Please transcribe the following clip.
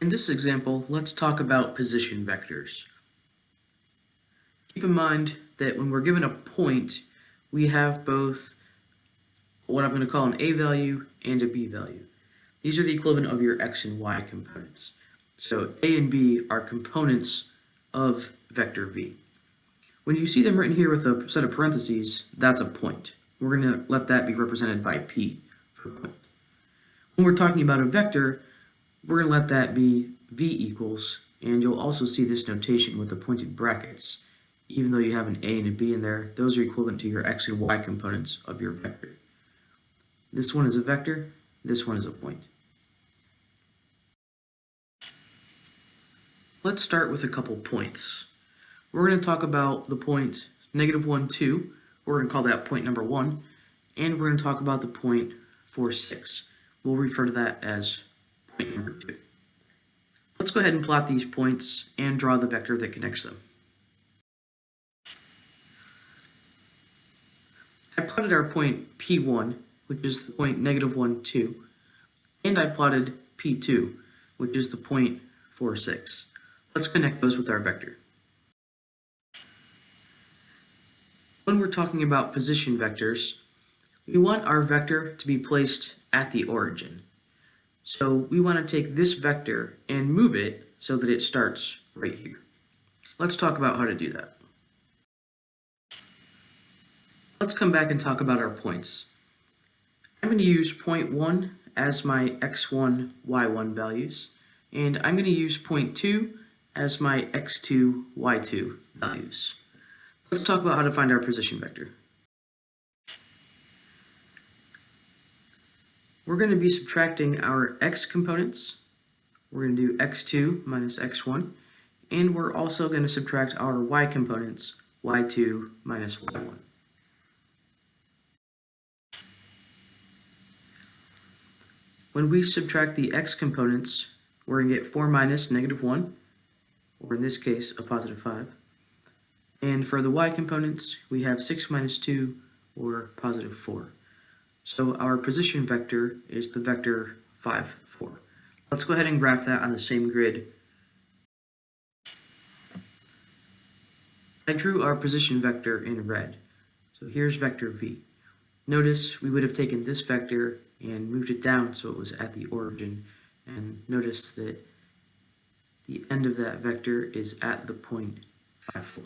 In this example, let's talk about position vectors. Keep in mind that when we're given a point, we have both what I'm going to call an a value and a b value. These are the equivalent of your x and y components. So a and b are components of vector v. When you see them written here with a set of parentheses, that's a point. We're going to let that be represented by p for point. When we're talking about a vector, we're going to let that be v equals, and you'll also see this notation with the pointed brackets. Even though you have an a and a b in there, those are equivalent to your x and y components of your vector. This one is a vector, this one is a point. Let's start with a couple points. We're going to talk about the point -1, 2. We're going to call that point number 1. And we're going to talk about the point 4, 6. We'll refer to that as point number 2. Let's go ahead and plot these points and draw the vector that connects them. I plotted our point P1, which is the point -1, 2, and I plotted P2, which is the point 4, 6. Let's connect those with our vector. When we're talking about position vectors, we want our vector to be placed at the origin. So we want to take this vector and move it so that it starts right here. Let's talk about how to do that. Let's come back and talk about our points. I'm going to use point 1 as my x1, y1 values, and I'm going to use point 2 as my x2, y2 values. Let's talk about how to find our position vector. We're going to be subtracting our x components. We're going to do x2 minus x1, and we're also going to subtract our y components, y2 minus y1. When we subtract the x components, we're going to get 4 minus -1, or in this case, a positive 5. And for the y components, we have 6 minus 2, or positive 4. So our position vector is the vector 5, 4. Let's go ahead and graph that on the same grid. I drew our position vector in red. So here's vector v. Notice we would have taken this vector and moved it down so it was at the origin. And notice that the end of that vector is at the point 5, 4.